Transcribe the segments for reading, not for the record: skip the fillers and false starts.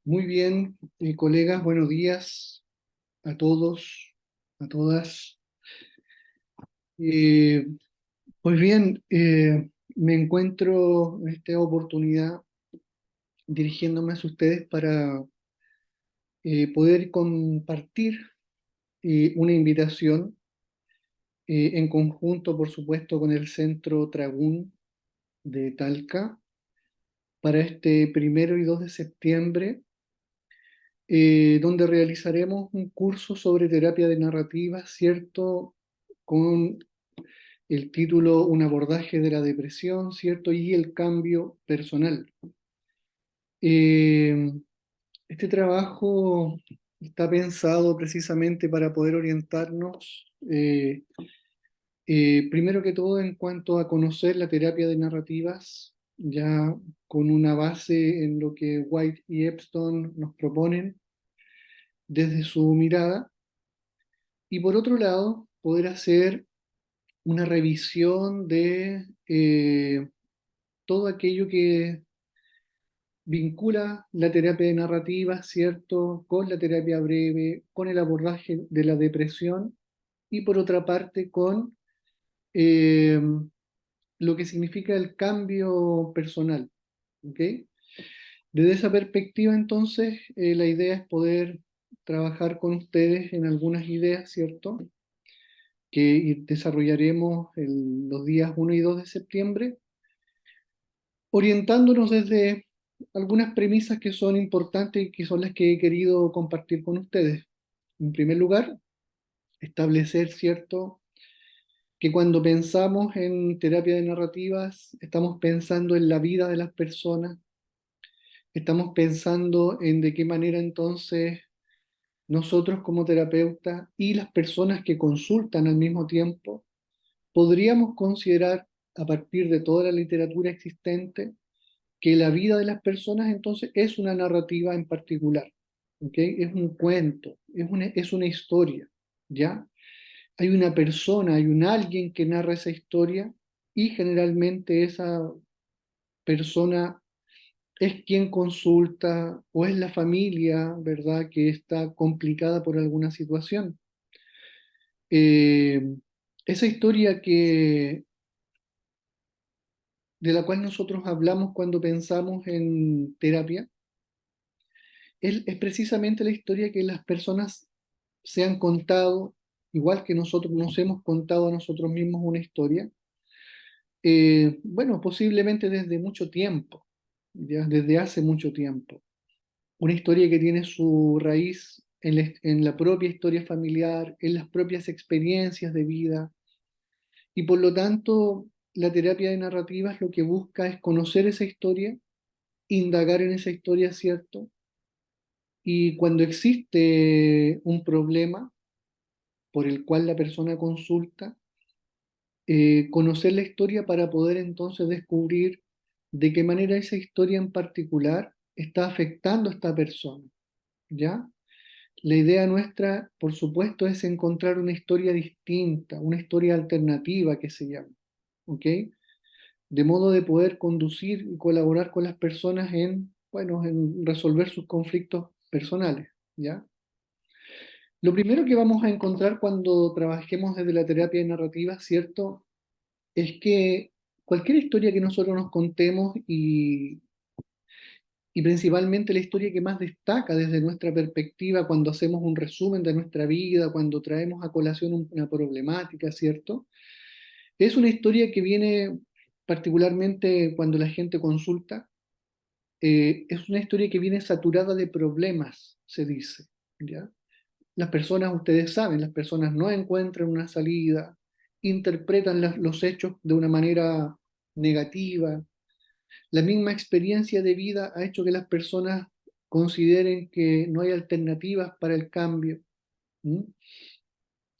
Muy bien, colegas, buenos días a todos, a todas. Eh, pues bien, me encuentro en esta oportunidad dirigiéndome a ustedes para poder compartir una invitación en conjunto, por supuesto, con el Centro Tragún de Talca para este 1 y 2 de septiembre, donde realizaremos un curso sobre terapia de narrativa, ¿cierto? Con el título Un abordaje de la depresión, ¿cierto? Y el cambio personal. Eh, este trabajo está pensado precisamente para poder orientarnos, primero que todo, en cuanto a conocer la terapia de narrativas, ya con una base en lo que White y Epstein nos proponen desde su mirada, y por otro lado, poder hacer una revisión de todo aquello que vincula la terapia narrativa, ¿cierto?, con la terapia breve, con el abordaje de la depresión y por otra parte con eh, lo que significa el cambio personal. ¿Ok? Desde esa perspectiva, entonces, la idea es poder trabajar con ustedes en algunas ideas, ¿cierto?, que desarrollaremos los días 1 y 2 de septiembre, orientándonos desde algunas premisas que son importantes y que son las que he querido compartir con ustedes. En primer lugar, establecer, ¿cierto?, que cuando pensamos en terapia de narrativas, estamos pensando en la vida de las personas, estamos pensando en de qué manera entonces nosotros como terapeutas y las personas que consultan al mismo tiempo, podríamos considerar a partir de toda la literatura existente que la vida de las personas entonces es una narrativa en particular, ¿ok? Es un cuento, es una historia, ¿ya? Hay una persona, hay un alguien que narra esa historia y generalmente esa persona es quien consulta o es la familia, ¿verdad?, que está complicada por alguna situación. Eh, esa historia de la cual nosotros hablamos cuando pensamos en terapia es precisamente la historia que las personas se han contado, igual que nosotros nos hemos contado a nosotros mismos una historia, bueno, posiblemente desde mucho tiempo, ya desde hace mucho tiempo. Una historia que tiene su raíz en la propia historia familiar, en las propias experiencias de vida, y por lo tanto la terapia de narrativas lo que busca es conocer esa historia, indagar en esa historia, ¿cierto? Y cuando existe un problema por el cual la persona consulta, conocer la historia para poder entonces descubrir de qué manera esa historia en particular está afectando a esta persona, ¿ya? La idea nuestra, por supuesto, es encontrar una historia distinta, una historia alternativa que se llama, ¿ok? De modo de poder conducir y colaborar con las personas en, bueno, en resolver sus conflictos personales, ¿ya? Lo primero que vamos a encontrar cuando trabajemos desde la terapia narrativa, ¿cierto?, es que cualquier historia que nosotros nos contemos y principalmente la historia que más destaca desde nuestra perspectiva cuando hacemos un resumen de nuestra vida, cuando traemos a colación una problemática, ¿cierto? Es una historia que viene particularmente cuando la gente consulta, es una historia que viene saturada de problemas, se dice, ¿ya? Las personas, ustedes saben, las personas no encuentran una salida, interpretan los hechos de una manera negativa. La misma experiencia de vida ha hecho que las personas consideren que no hay alternativas para el cambio. ¿Mm?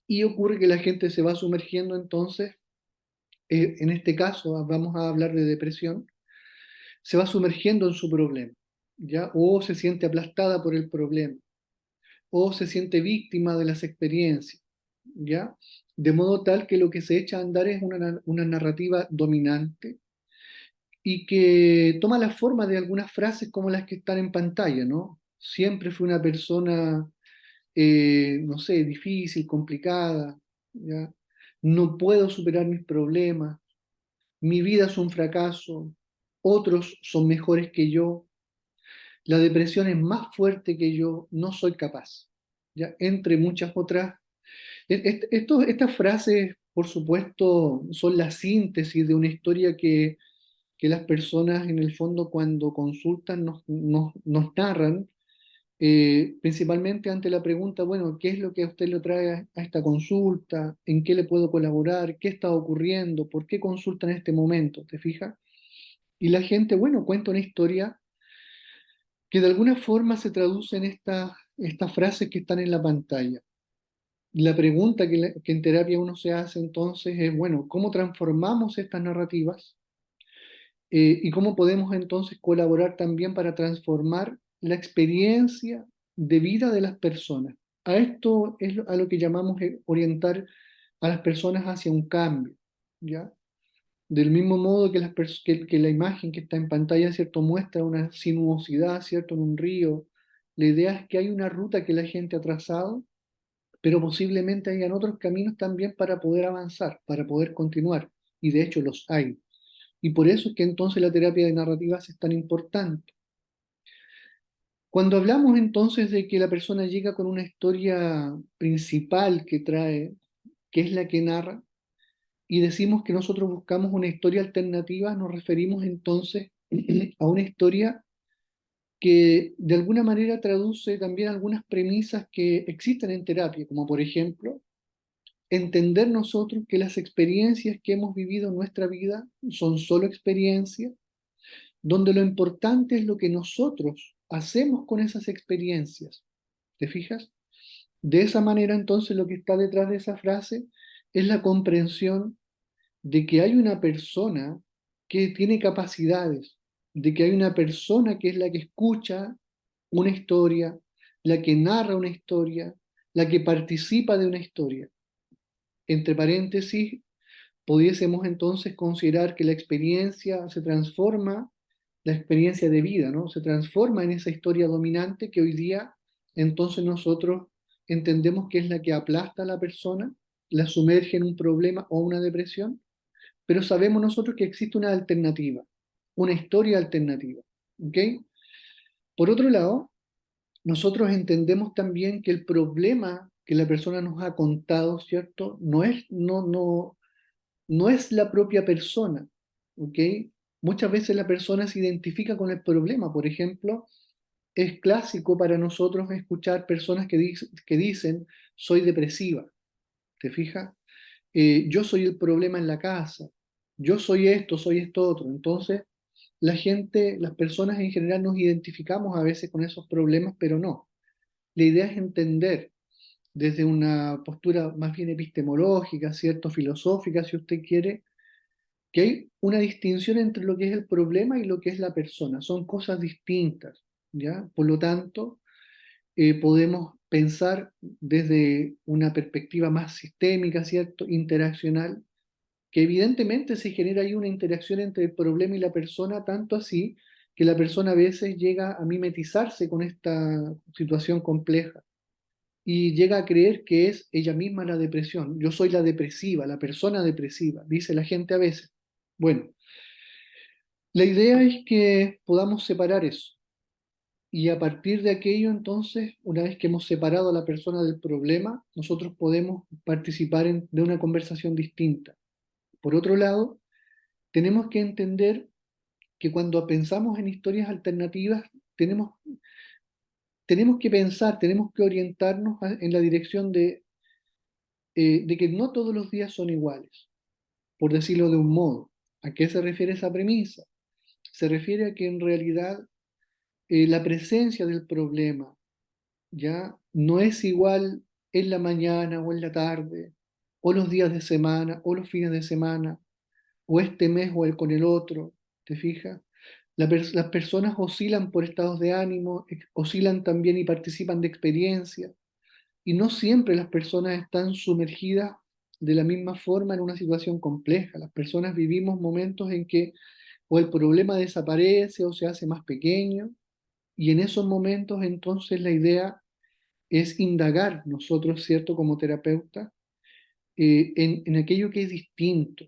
Y ocurre que la gente se va sumergiendo entonces, en este caso vamos a hablar de depresión, se va sumergiendo en su problema, ¿ya? O se siente aplastada por el problema, o se siente víctima de las experiencias, ¿ya? De modo tal que lo que se echa a andar es una narrativa dominante y que toma la forma de algunas frases como las que están en pantalla, ¿no? Siempre fui una persona, no sé, difícil, complicada, ¿ya? No puedo superar mis problemas, mi vida es un fracaso, otros son mejores que yo, la depresión es más fuerte que yo, no soy capaz, ¿ya? Entre muchas otras. Estas frases, por supuesto, son la síntesis de una historia que las personas en el fondo cuando consultan nos narran, principalmente ante la pregunta, bueno, ¿qué es lo que a usted le trae a esta consulta? ¿En qué le puedo colaborar? ¿Qué está ocurriendo? ¿Por qué consulta en este momento? ¿Te fijas? Y la gente, bueno, cuenta una historia que de alguna forma se traduce en estas frases que están en la pantalla. La pregunta que en terapia uno se hace entonces es, bueno, ¿cómo transformamos estas narrativas? Y cómo podemos entonces colaborar también para transformar la experiencia de vida de las personas. A esto es a lo que llamamos orientar a las personas hacia un cambio, ¿ya? Del mismo modo que, que la imagen que está en pantalla, ¿cierto? Muestra una sinuosidad, ¿cierto? En un río. La idea es que hay una ruta que la gente ha trazado, pero posiblemente hayan otros caminos también para poder avanzar, para poder continuar. Y de hecho los hay. Y por eso es que entonces la terapia de narrativas es tan importante. Cuando hablamos entonces de que la persona llega con una historia principal que trae, que es la que narra, y decimos que nosotros buscamos una historia alternativa, nos referimos entonces a una historia que de alguna manera traduce también algunas premisas que existen en terapia, como por ejemplo, entender nosotros que las experiencias que hemos vivido en nuestra vida son solo experiencias, donde lo importante es lo que nosotros hacemos con esas experiencias. ¿Te fijas? De esa manera, entonces, lo que está detrás de esa frase es la comprensión de que hay una persona que tiene capacidades, de que hay una persona que es la que escucha una historia, la que narra una historia, la que participa de una historia. Entre paréntesis, pudiésemos entonces considerar que la experiencia se transforma, la experiencia de vida, ¿no? Se transforma en esa historia dominante que hoy día entonces nosotros entendemos que es la que aplasta a la persona, la sumerge en un problema o una depresión, pero sabemos nosotros que existe una alternativa, una historia alternativa, ¿ok? Por otro lado, nosotros entendemos también que el problema que la persona nos ha contado, ¿cierto? No es la propia persona, ¿ok? Muchas veces la persona se identifica con el problema. Por ejemplo, es clásico para nosotros escuchar personas que dicen, soy depresiva, ¿te fijas? Yo soy el problema en la casa, yo soy esto otro. Entonces, la gente, las personas en general nos identificamos a veces con esos problemas, pero no. La idea es entender desde una postura más bien epistemológica, ¿cierto? Filosófica, si usted quiere, que hay una distinción entre lo que es el problema y lo que es la persona. Son cosas distintas, ¿ya? Por lo tanto, podemos pensar desde una perspectiva más sistémica, ¿cierto? Interaccional, que evidentemente se genera ahí una interacción entre el problema y la persona, tanto así que la persona a veces llega a mimetizarse con esta situación compleja y llega a creer que es ella misma la depresión. Yo soy la depresiva, la persona depresiva, dice la gente a veces. Bueno, la idea es que podamos separar eso. Y a partir de aquello, entonces, una vez que hemos separado a la persona del problema, nosotros podemos participar de una conversación distinta. Por otro lado, tenemos que entender que cuando pensamos en historias alternativas, tenemos, tenemos que pensar, tenemos que orientarnos en la dirección de que no todos los días son iguales, por decirlo de un modo. ¿A qué se refiere esa premisa? Se refiere a que en realidad la presencia del problema ya no es igual en la mañana o en la tarde, o los días de semana, o los fines de semana, o este mes o el con el otro, ¿te fijas? Las personas oscilan por estados de ánimo, oscilan también y participan de experiencias, y no siempre las personas están sumergidas de la misma forma en una situación compleja. Las personas vivimos momentos en que o el problema desaparece o se hace más pequeño, y en esos momentos entonces la idea es indagar nosotros, ¿cierto? Como terapeuta, en aquello que es distinto,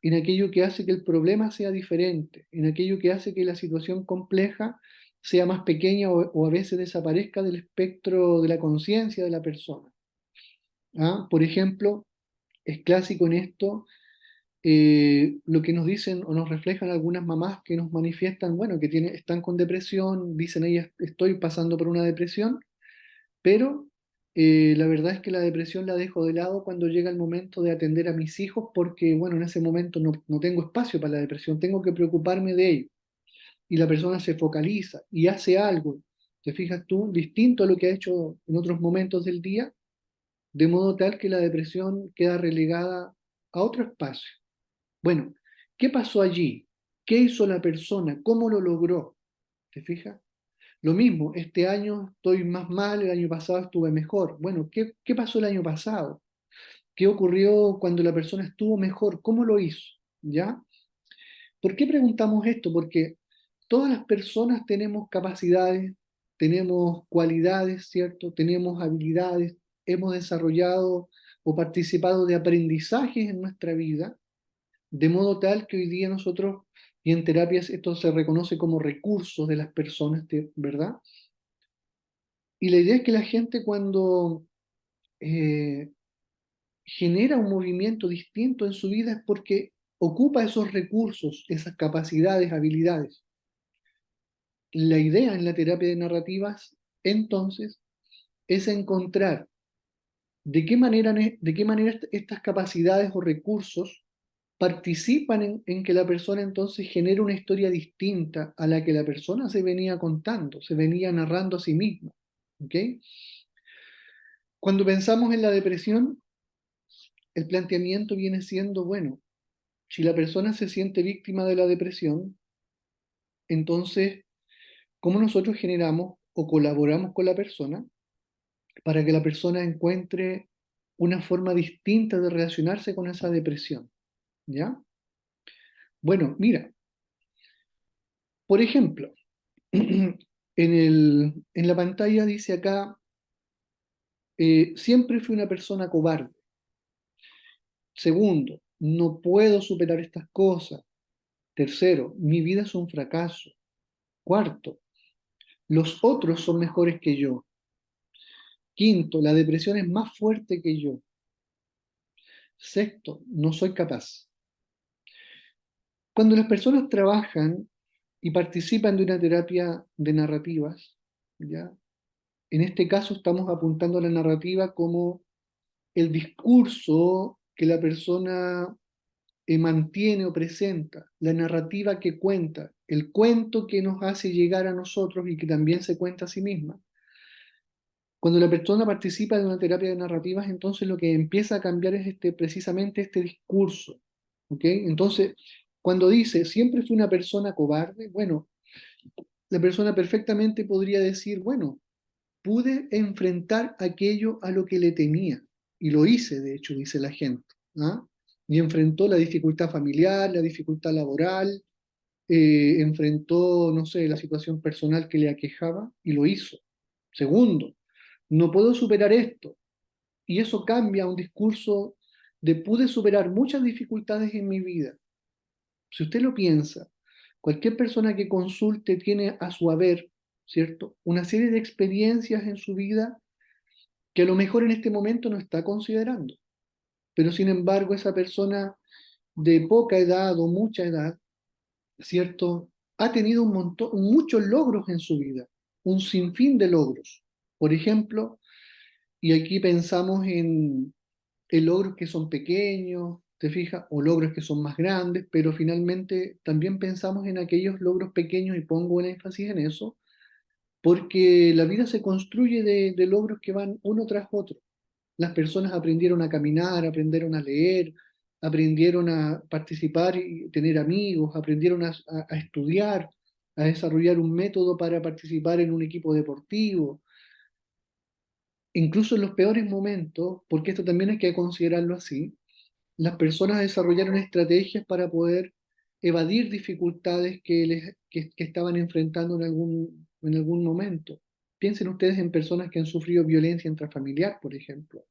en aquello que hace que el problema sea diferente, en aquello que hace que la situación compleja sea más pequeña o a veces desaparezca del espectro de la conciencia de la persona. ¿Ah? Por ejemplo, es clásico en esto lo que nos dicen o nos reflejan algunas mamás que nos manifiestan, bueno, que están con depresión, dicen ellas, estoy pasando por una depresión, pero la verdad es que la depresión la dejo de lado cuando llega el momento de atender a mis hijos porque, bueno, en ese momento no tengo espacio para la depresión, tengo que preocuparme de ello. Y la persona se focaliza y hace algo, te fijas tú, distinto a lo que ha hecho en otros momentos del día, de modo tal que la depresión queda relegada a otro espacio. Bueno, ¿qué pasó allí? ¿Qué hizo la persona? ¿Cómo lo logró? ¿Te fijas? Lo mismo, este año estoy más mal, el año pasado estuve mejor. Bueno, ¿qué pasó el año pasado? ¿Qué ocurrió cuando la persona estuvo mejor? ¿Cómo lo hizo? ¿Ya? ¿Por qué preguntamos esto? Porque todas las personas tenemos capacidades, tenemos cualidades, ¿cierto? Tenemos habilidades, hemos desarrollado o participado de aprendizajes en nuestra vida, de modo tal que hoy día nosotros, y en terapias esto se reconoce como recursos de las personas, ¿verdad? Y la idea es que la gente cuando eh, genera un movimiento distinto en su vida es porque ocupa esos recursos, esas capacidades, habilidades. La idea en la terapia de narrativas, entonces, es encontrar de qué manera estas capacidades o recursos participan en que la persona entonces genere una historia distinta a la que la persona se venía contando, se venía narrando a sí misma. ¿Ok? Cuando pensamos en la depresión, el planteamiento viene siendo, bueno, si la persona se siente víctima de la depresión, entonces, ¿cómo nosotros generamos o colaboramos con la persona para que la persona encuentre una forma distinta de relacionarse con esa depresión? ¿Ya? Bueno, mira, por ejemplo, en la pantalla dice acá, siempre fui una persona cobarde. Segundo, no puedo superar estas cosas. Tercero, mi vida es un fracaso. Cuarto, los otros son mejores que yo. Quinto, la depresión es más fuerte que yo. Sexto, no soy capaz. Cuando las personas trabajan y participan de una terapia de narrativas, ¿ya? En este caso estamos apuntando a la narrativa como el discurso que la persona mantiene o presenta, la narrativa que cuenta, el cuento que nos hace llegar a nosotros y que también se cuenta a sí misma. Cuando la persona participa de una terapia de narrativas, entonces lo que empieza a cambiar es precisamente este discurso. ¿Ok? Entonces, cuando dice, siempre fui una persona cobarde, bueno, la persona perfectamente podría decir, bueno, pude enfrentar aquello a lo que le temía. Y lo hice, de hecho, dice la gente. ¿Ah? Y enfrentó la dificultad familiar, la dificultad laboral, enfrentó, no sé, la situación personal que le aquejaba y lo hizo. Segundo, no puedo superar esto. Y eso cambia a un discurso de pude superar muchas dificultades en mi vida. Si usted lo piensa, cualquier persona que consulte tiene a su haber, ¿cierto? Una serie de experiencias en su vida que a lo mejor en este momento no está considerando. Pero sin embargo, esa persona de poca edad o mucha edad, ¿cierto? Ha tenido un montón, muchos logros en su vida, un sinfín de logros. Por ejemplo, y aquí pensamos en logros que son pequeños, ¿te fijas? O logros que son más grandes, pero finalmente también pensamos en aquellos logros pequeños y pongo el énfasis en eso, porque la vida se construye de logros que van uno tras otro. Las personas aprendieron a caminar, aprendieron a leer, aprendieron a participar y tener amigos, aprendieron a estudiar, a desarrollar un método para participar en un equipo deportivo. Incluso en los peores momentos, porque esto también hay que considerarlo así, las personas desarrollaron estrategias para poder evadir dificultades que estaban enfrentando en algún momento. Piensen ustedes en personas que han sufrido violencia intrafamiliar, por ejemplo.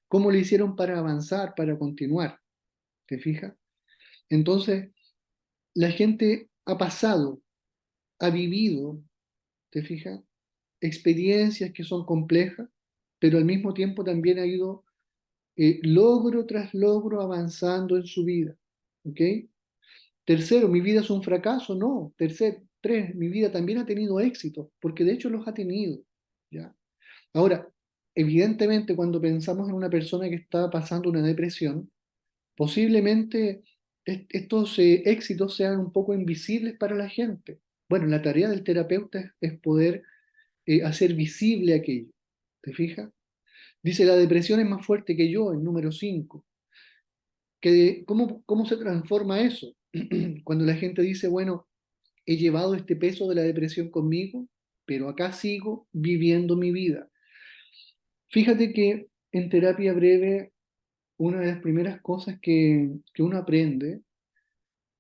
¿Cómo le hicieron para avanzar, para continuar? ¿Te fijas? Entonces, la gente ha pasado, ha vivido, ¿te fijas? Experiencias que son complejas, pero al mismo tiempo también ha ido logro tras logro avanzando en su vida. ¿Ok? Tercero, ¿mi vida es un fracaso? No. Tres, mi vida también ha tenido éxitos, porque de hecho los ha tenido. ¿Ya? Ahora, evidentemente, cuando pensamos en una persona que está pasando una depresión, posiblemente estos éxitos sean un poco invisibles para la gente. Bueno, la tarea del terapeuta es poder hacer visible aquello. ¿Te fijas? Dice, la depresión es más fuerte que yo, el número 5. ¿Cómo se transforma eso? Cuando la gente dice, bueno, he llevado este peso de la depresión conmigo, pero acá sigo viviendo mi vida. Fíjate que en terapia breve, una de las primeras cosas que uno aprende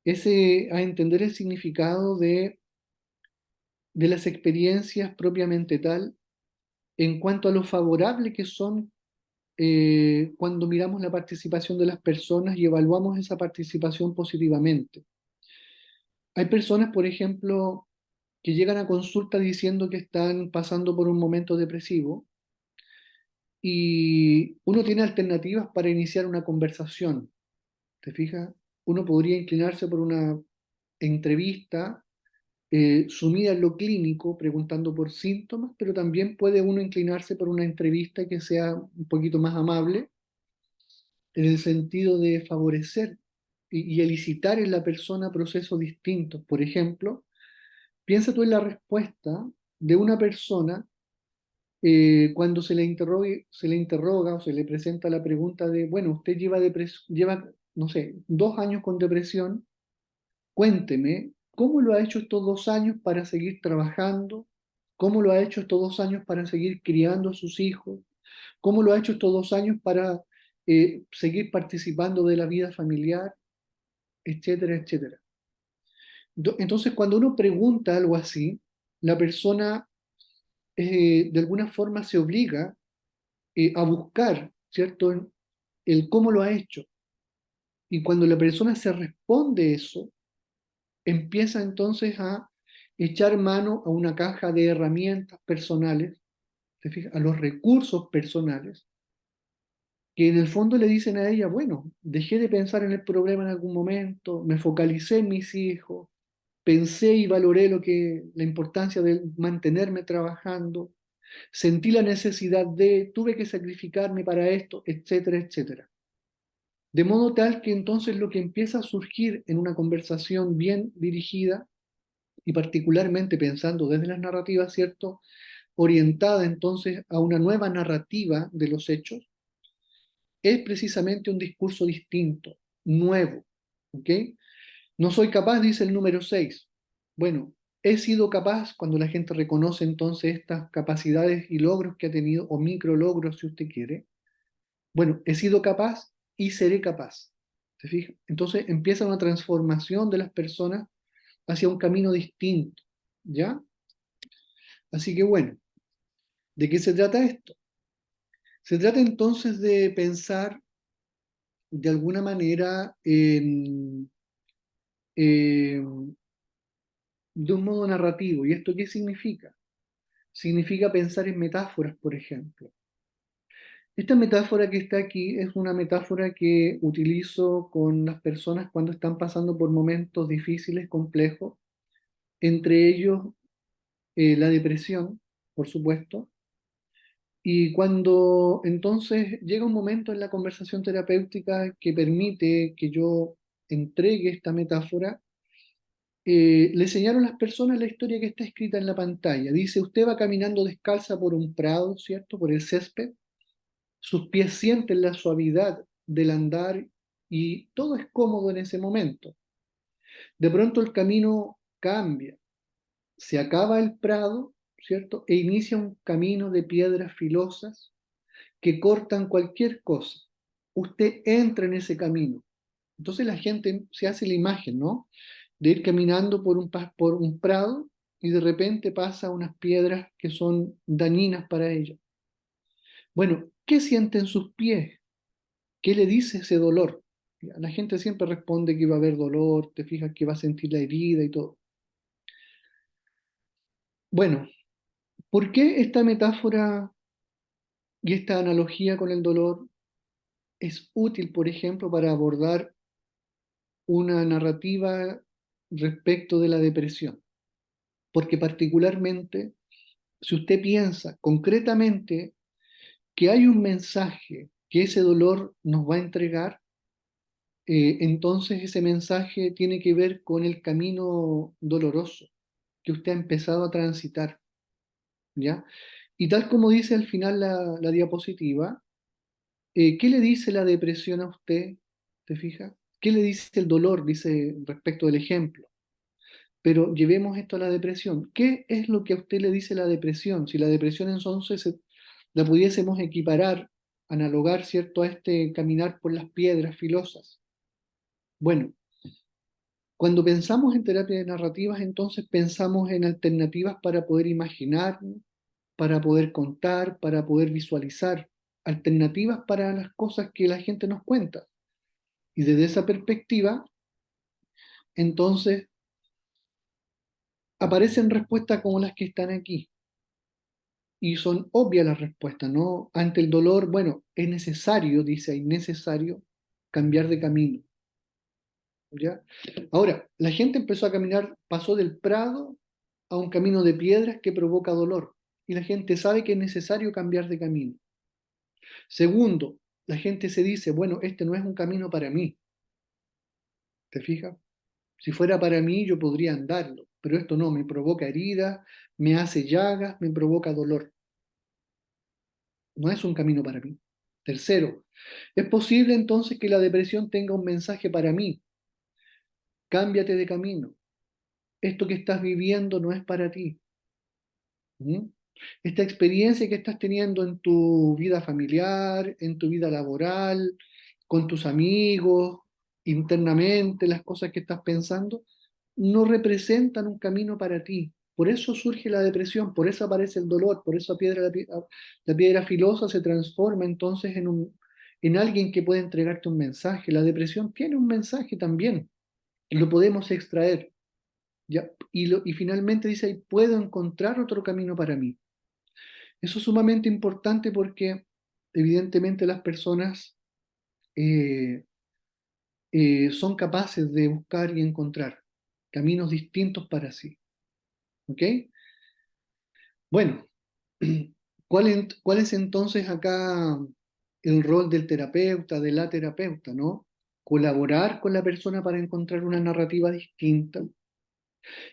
es a entender el significado de las experiencias propiamente tal en cuanto a lo favorable que son cuando miramos la participación de las personas y evaluamos esa participación positivamente. Hay personas, por ejemplo, que llegan a consulta diciendo que están pasando por un momento depresivo y uno tiene alternativas para iniciar una conversación. ¿Te fijas? Uno podría inclinarse por una entrevista sumida en lo clínico, preguntando por síntomas, pero también puede uno inclinarse por una entrevista que sea un poquito más amable, en el sentido de favorecer y elicitar en la persona procesos distintos. Por ejemplo, piensa tú en la respuesta de una persona cuando se le interroga o se le presenta la pregunta de, bueno, usted lleva, no sé, 2 años con depresión, cuénteme, ¿cómo lo ha hecho estos 2 años para seguir trabajando? ¿Cómo lo ha hecho estos 2 años para seguir criando a sus hijos? ¿Cómo lo ha hecho estos 2 años para seguir participando de la vida familiar? Etcétera, etcétera. Entonces, cuando uno pregunta algo así, la persona de alguna forma se obliga a buscar, ¿cierto? El cómo lo ha hecho. Y cuando la persona se responde eso, empieza entonces a echar mano a una caja de herramientas personales, ¿te fijas? A los recursos personales, que en el fondo le dicen a ella, bueno, dejé de pensar en el problema en algún momento, me focalicé en mis hijos, pensé y valoré la importancia de mantenerme trabajando, sentí la necesidad tuve que sacrificarme para esto, etcétera, etcétera. De modo tal que entonces lo que empieza a surgir en una conversación bien dirigida, y particularmente pensando desde las narrativas, ¿cierto? Orientada entonces a una nueva narrativa de los hechos, es precisamente un discurso distinto, nuevo, ¿ok? No soy capaz, dice el número 6. Bueno, he sido capaz cuando la gente reconoce entonces estas capacidades y logros que ha tenido, o micro logros si usted quiere. Bueno, he sido capaz y seré capaz. ¿Se fija? Entonces empieza una transformación de las personas hacia un camino distinto, ¿ya? Así que bueno, ¿de qué se trata esto? Se trata entonces de pensar de alguna manera de un modo narrativo. ¿Y esto qué significa? Significa pensar en metáforas, por ejemplo. Esta metáfora que está aquí es una metáfora que utilizo con las personas cuando están pasando por momentos difíciles, complejos, entre ellos la depresión, por supuesto. Y cuando entonces llega un momento en la conversación terapéutica que permite que yo entregue esta metáfora, le señalo a las personas la historia que está escrita en la pantalla. Dice, usted va caminando descalza por un prado, ¿cierto? Por el césped. Sus pies sienten la suavidad del andar y todo es cómodo en ese momento. De pronto el camino cambia, se acaba el prado, ¿cierto? E inicia un camino de piedras filosas que cortan cualquier cosa. Usted entra en ese camino. Entonces la gente se hace la imagen, ¿no? De ir caminando por un prado y de repente pasa unas piedras que son dañinas para ella. Bueno, ¿qué siente en sus pies? ¿Qué le dice ese dolor? La gente siempre responde que va a haber dolor, te fijas que va a sentir la herida y todo. Bueno, ¿por qué esta metáfora y esta analogía con el dolor es útil, por ejemplo, para abordar una narrativa respecto de la depresión? Porque particularmente, si usted piensa concretamente que hay un mensaje que ese dolor nos va a entregar, entonces ese mensaje tiene que ver con el camino doloroso que usted ha empezado a transitar, ¿ya? Y tal como dice al final la diapositiva, ¿qué le dice la depresión a usted? ¿Te fija? ¿Qué le dice el dolor? Dice respecto del ejemplo. Pero llevemos esto a la depresión. ¿Qué es lo que a usted le dice la depresión? Si la depresión entonces la pudiésemos equiparar, analogar, ¿cierto?, a este caminar por las piedras filosas. Bueno, cuando pensamos en terapia de narrativas, entonces pensamos en alternativas para poder imaginar, para poder contar, para poder visualizar, alternativas para las cosas que la gente nos cuenta. Y desde esa perspectiva, entonces, aparecen respuestas como las que están aquí. Y son obvias las respuestas, ¿no? Ante el dolor, bueno, es necesario, dice ahí, necesario cambiar de camino, ¿ya? Ahora, la gente empezó a caminar, pasó del prado a un camino de piedras que provoca dolor. Y la gente sabe que es necesario cambiar de camino. Segundo, la gente se dice, bueno, este no es un camino para mí, ¿te fijas? Si fuera para mí, yo podría andarlo, pero esto no, me provoca heridas, me hace llagas, me provoca dolor. No es un camino para mí. Tercero, es posible entonces que la depresión tenga un mensaje para mí. Cámbiate de camino. Esto que estás viviendo no es para ti. ¿Mm? Esta experiencia que estás teniendo en tu vida familiar, en tu vida laboral, con tus amigos, internamente, las cosas que estás pensando, no representan un camino para ti. Por eso surge la depresión, por eso aparece el dolor, por eso la piedra filosa se transforma entonces en alguien que puede entregarte un mensaje. La depresión tiene un mensaje también, y lo podemos extraer. ¿Ya? Y finalmente dice, ahí puedo encontrar otro camino para mí. Eso es sumamente importante porque evidentemente las personas eh, son capaces de buscar y encontrar caminos distintos para sí. ¿Ok? Bueno, ¿cuál es entonces acá el rol del terapeuta, de la terapeuta, ¿no? Colaborar con la persona para encontrar una narrativa distinta.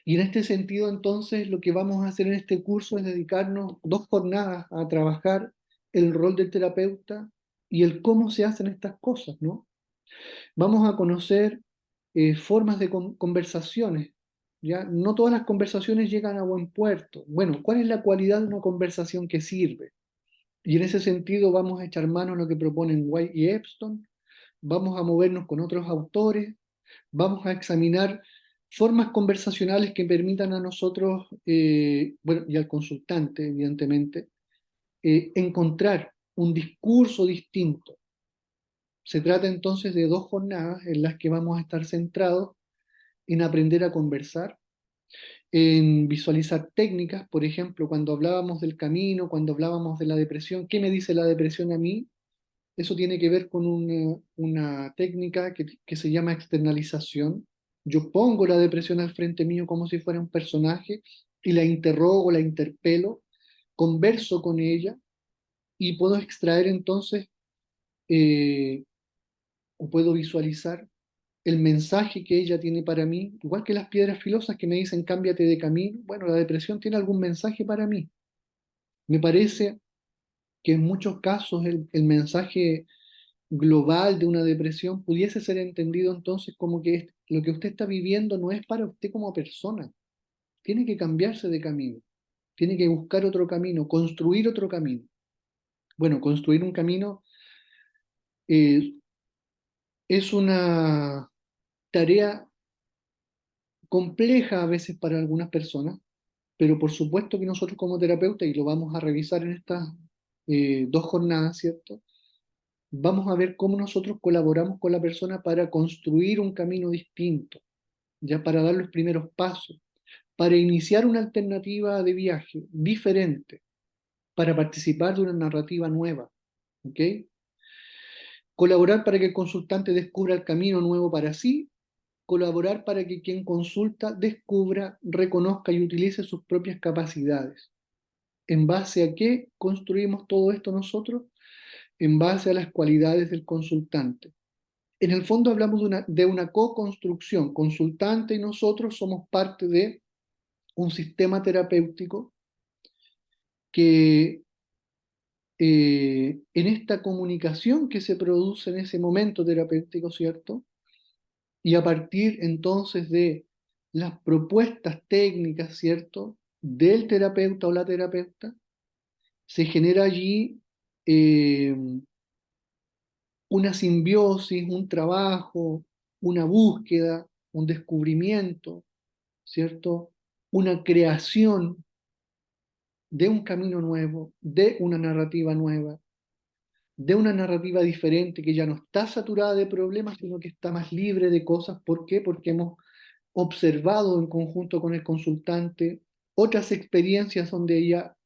Y en este sentido, entonces, lo que vamos a hacer en este curso es dedicarnos 2 jornadas a trabajar el rol del terapeuta y el cómo se hacen estas cosas, ¿no? Vamos a conocer formas de conversaciones, ¿ya? No todas las conversaciones llegan a buen puerto. Bueno, ¿cuál es la cualidad de una conversación que sirve? Y en ese sentido vamos a echar mano a lo que proponen White y Epstein, vamos a movernos con otros autores, vamos a examinar formas conversacionales que permitan a nosotros, bueno, y al consultante, evidentemente, encontrar un discurso distinto. Se trata entonces de 2 jornadas en las que vamos a estar centrados en aprender a conversar, en visualizar técnicas, por ejemplo, cuando hablábamos del camino, cuando hablábamos de la depresión, ¿qué me dice la depresión a mí? Eso tiene que ver con una técnica que se llama externalización. Yo pongo la depresión al frente mío como si fuera un personaje y la interrogo, la interpelo, converso con ella y puedo extraer entonces eh, o puedo visualizar el mensaje que ella tiene para mí, igual que las piedras filosas que me dicen cámbiate de camino. Bueno, la depresión tiene algún mensaje para mí. Me parece que en muchos casos el mensaje global de una depresión pudiese ser entendido entonces como que lo que usted está viviendo no es para usted como persona. Tiene que cambiarse de camino, tiene que buscar otro camino, construir otro camino. Bueno, construir un camino eh, Es una tarea compleja a veces para algunas personas, pero por supuesto que nosotros como terapeutas, y lo vamos a revisar en estas 2 jornadas, ¿cierto? Vamos a ver cómo nosotros colaboramos con la persona para construir un camino distinto, ya para dar los primeros pasos, para iniciar una alternativa de viaje diferente, para participar de una narrativa nueva, ¿ok? Colaborar para que el consultante descubra el camino nuevo para sí, colaborar para que quien consulta descubra, reconozca y utilice sus propias capacidades. ¿En base a qué construimos todo esto nosotros? En base a las cualidades del consultante. En el fondo hablamos de una co-construcción. Consultante y nosotros somos parte de un sistema terapéutico que en esta comunicación que se produce en ese momento terapéutico, ¿cierto? Y a partir entonces de las propuestas técnicas, ¿cierto? Del terapeuta o la terapeuta, se genera allí eh, una simbiosis, un trabajo, una búsqueda, un descubrimiento, ¿cierto? Una creación de un camino nuevo, de una narrativa nueva, de una narrativa diferente que ya no está saturada de problemas, sino que está más libre de cosas. ¿Por qué? Porque hemos observado en conjunto con el consultante otras experiencias donde ella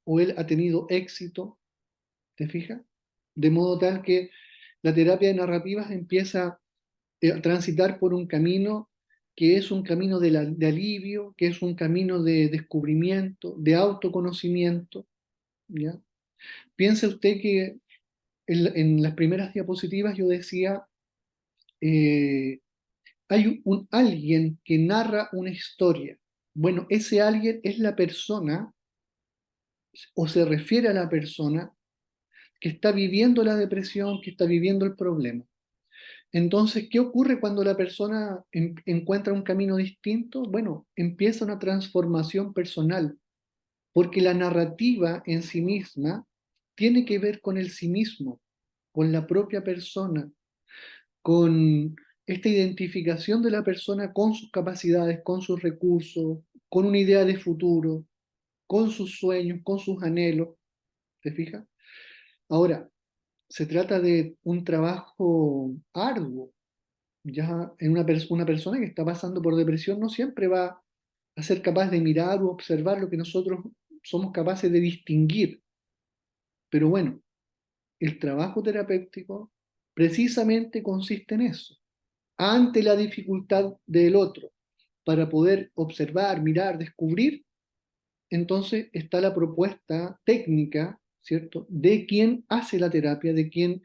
o él ha tenido éxito, ¿te fijas? De modo tal que la terapia de narrativas empieza a transitar por un camino que es un camino de alivio, que es un camino de descubrimiento, de autoconocimiento, ¿ya? Piense usted que en las primeras diapositivas yo decía, eh, hay un alguien que narra una historia. Bueno, ese alguien es la persona o se refiere a la persona que está viviendo la depresión, que está viviendo el problema. Entonces, ¿qué ocurre cuando la persona encuentra un camino distinto? Bueno, empieza una transformación personal, porque la narrativa en sí misma tiene que ver con el sí mismo, con la propia persona, con esta identificación de la persona con sus capacidades, con sus recursos, con una idea de futuro, con sus sueños, con sus anhelos. ¿Te fijas? Ahora, se trata de un trabajo arduo. Ya en una persona que está pasando por depresión no siempre va a ser capaz de mirar o observar lo que nosotros somos capaces de distinguir. Pero bueno, el trabajo terapéutico precisamente consiste en eso. Ante la dificultad del otro, para poder observar, mirar, descubrir, entonces está la propuesta técnica, ¿cierto? De quien hace la terapia, de quien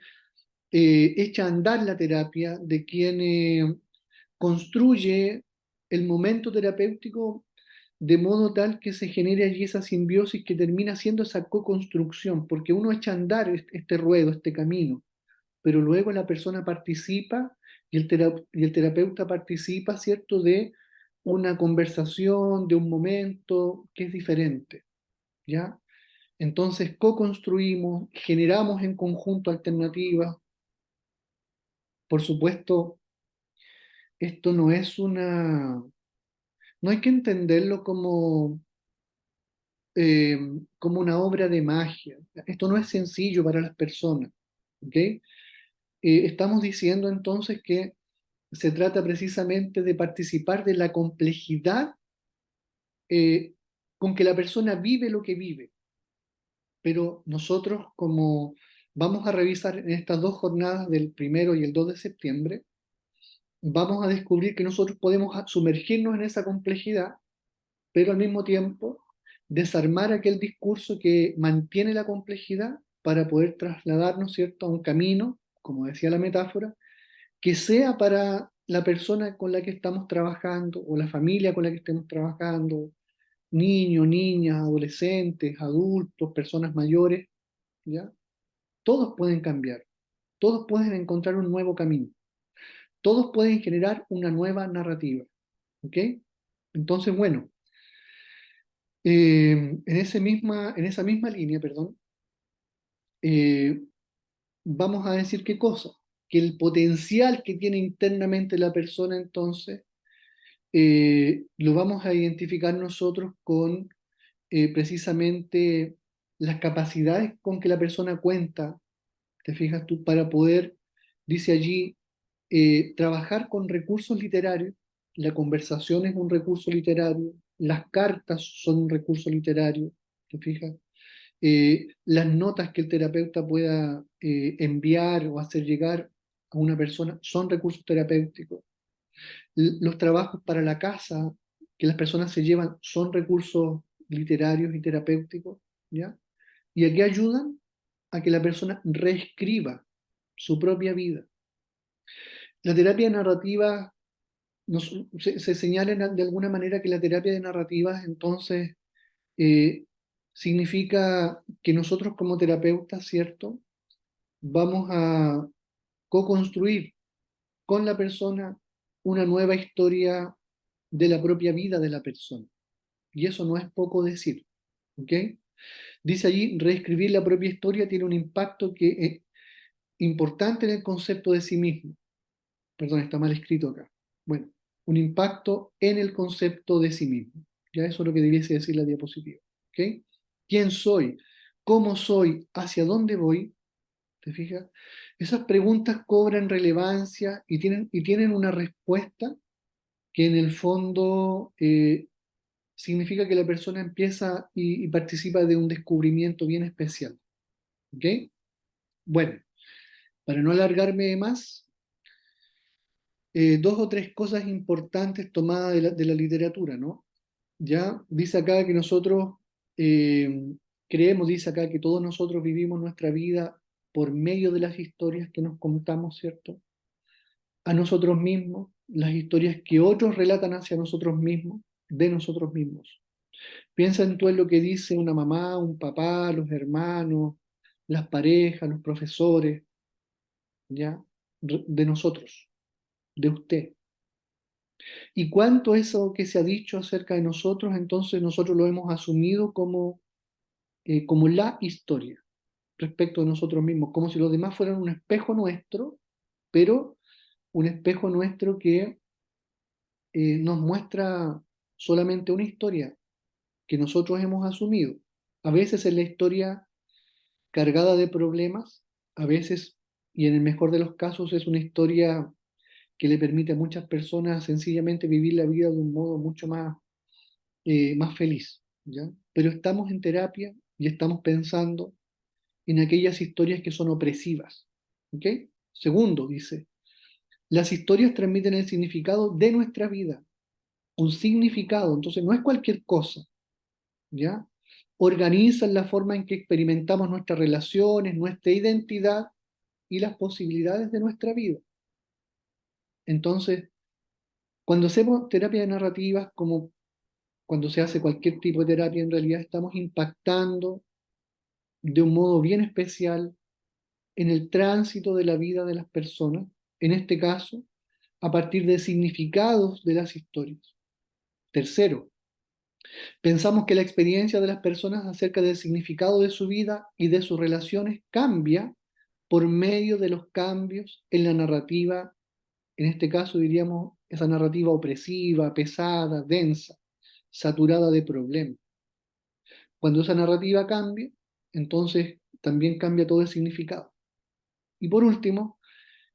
echa a andar la terapia, de quien construye el momento terapéutico de modo tal que se genere allí esa simbiosis que termina siendo esa co-construcción, porque uno echa a andar este ruedo, este camino, pero luego la persona participa y el terapeuta participa, ¿cierto?, de una conversación, de un momento que es diferente, ¿ya? Entonces co-construimos, generamos en conjunto alternativas. Por supuesto, esto no es no hay que entenderlo eh, como una obra de magia. Esto no es sencillo para las personas, ¿ok? Estamos diciendo entonces que se trata precisamente de participar de la complejidad eh, con que la persona vive lo que vive. Pero nosotros, como vamos a revisar en estas 2 jornadas del 1 y el 2 de septiembre, vamos a descubrir que nosotros podemos sumergirnos en esa complejidad, pero al mismo tiempo desarmar aquel discurso que mantiene la complejidad para poder trasladarnos, ¿cierto?, a un camino, como decía la metáfora, que sea para la persona con la que estamos trabajando o la familia con la que estemos trabajando, niños, niñas, adolescentes, adultos, personas mayores, ¿ya? Todos pueden cambiar, todos pueden encontrar un nuevo camino, todos pueden generar una nueva narrativa, ¿ok? Entonces, bueno, en esa misma línea, perdón, eh, vamos a decir qué cosa. que el potencial que tiene internamente la persona, entonces, lo vamos a identificar nosotros con precisamente las capacidades con que la persona cuenta, te fijas tú, para poder, dice allí, trabajar con recursos literarios. La conversación es un recurso literario, las cartas son un recurso literario, ¿te fijas? Las notas que el terapeuta pueda enviar o hacer llegar a una persona son recursos terapéuticos. Los trabajos para la casa que las personas se llevan son recursos literarios y terapéuticos, ¿ya? Y aquí ayudan a que la persona reescriba su propia vida. La terapia narrativa se señala de alguna manera que la terapia de narrativas entonces eh, significa que nosotros como terapeutas, ¿cierto? Vamos a co-construir con la persona una nueva historia de la propia vida de la persona. Y eso no es poco decir, ¿ok? Dice allí, reescribir la propia historia tiene un impacto que es importante en el concepto de sí mismo. Perdón, está mal escrito acá. Bueno, un impacto en el concepto de sí mismo. Ya eso es lo que debiese decir la diapositiva. ¿Ok? ¿Quién soy? ¿Cómo soy? ¿Hacia dónde voy? ¿Te fijas? Esas preguntas cobran relevancia y tienen una respuesta que en el fondo significa que la persona empieza y participa de un descubrimiento bien especial. ¿Ok? Bueno, para no alargarme más, dos o tres cosas importantes tomadas de la literatura, ¿no? Ya dice acá que nosotros creemos, dice acá que todos nosotros vivimos nuestra vida por medio de las historias que nos contamos, ¿cierto? A nosotros mismos, las historias que otros relatan hacia nosotros mismos, de nosotros mismos. Piensa en todo lo que dice una mamá, un papá, los hermanos, las parejas, los profesores, ¿ya? De nosotros, de usted. Y cuánto eso que se ha dicho acerca de nosotros, entonces nosotros lo hemos asumido como la historia respecto de nosotros mismos, como si los demás fueran un espejo nuestro, pero un espejo nuestro que nos muestra solamente una historia que nosotros hemos asumido. A veces es la historia cargada de problemas, a veces, y en el mejor de los casos, es una historia que le permite a muchas personas sencillamente vivir la vida de un modo mucho más feliz, ¿ya? Pero estamos en terapia y estamos pensando en aquellas historias que son opresivas, ¿ok? Segundo, dice, las historias transmiten el significado de nuestra vida, un significado, entonces no es cualquier cosa, ¿ya? Organizan la forma en que experimentamos nuestras relaciones, nuestra identidad y las posibilidades de nuestra vida. Entonces, cuando hacemos terapia de narrativas, como cuando se hace cualquier tipo de terapia, en realidad estamos impactando de un modo bien especial en el tránsito de la vida de las personas, en este caso, a partir de significados de las historias. Tercero, pensamos que la experiencia de las personas acerca del significado de su vida y de sus relaciones cambia por medio de los cambios en la narrativa, en este caso diríamos esa narrativa opresiva, pesada, densa, saturada de problemas. Cuando esa narrativa cambia, entonces también cambia todo el significado. Y por último,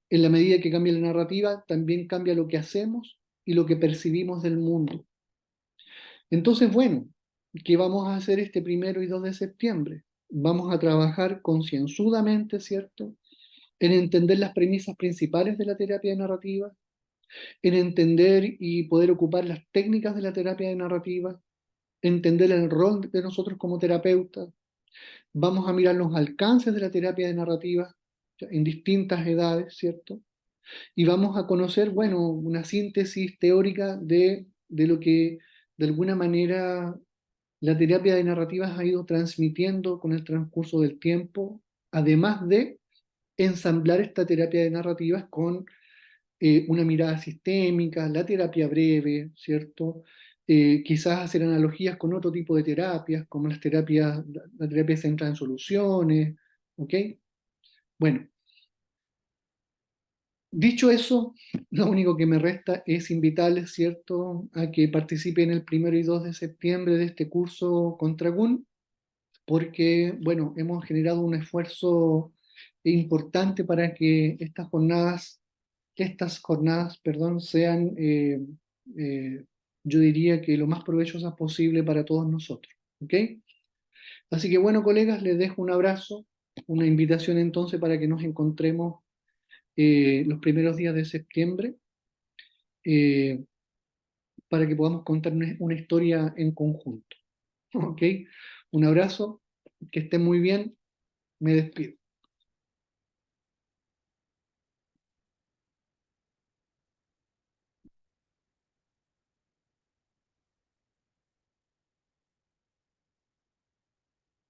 en la medida que cambia la narrativa, también cambia lo que hacemos y lo que percibimos del mundo. Entonces, bueno, ¿qué vamos a hacer este 1 y 2 de septiembre? Vamos a trabajar concienzudamente, ¿cierto? En entender las premisas principales de la terapia de narrativa, en entender y poder ocupar las técnicas de la terapia de narrativa, entender el rol de nosotros como terapeutas. Vamos a mirar los alcances de la terapia de narrativa en distintas edades, ¿cierto? Y vamos a conocer, bueno, una síntesis teórica de lo que de alguna manera la terapia de narrativas ha ido transmitiendo con el transcurso del tiempo, además de ensamblar esta terapia de narrativas con una mirada sistémica, la terapia breve, ¿cierto? Quizás hacer analogías con otro tipo de terapias, como la terapia centrada en soluciones, ¿ok? Bueno, Dicho eso, lo único que me resta es invitarles, ¿cierto?, a que participen el 1 y 2 de septiembre de este curso contra GUN, porque, bueno, hemos generado un esfuerzo importante para que perdón, sean, yo diría que lo más provechosas posible para todos nosotros. ¿Ok? Así que bueno, colegas, les dejo un abrazo, una invitación entonces para que nos encontremos los primeros días de septiembre, eh, para que podamos contar una historia en conjunto. ¿Ok? Un abrazo, que estén muy bien, me despido.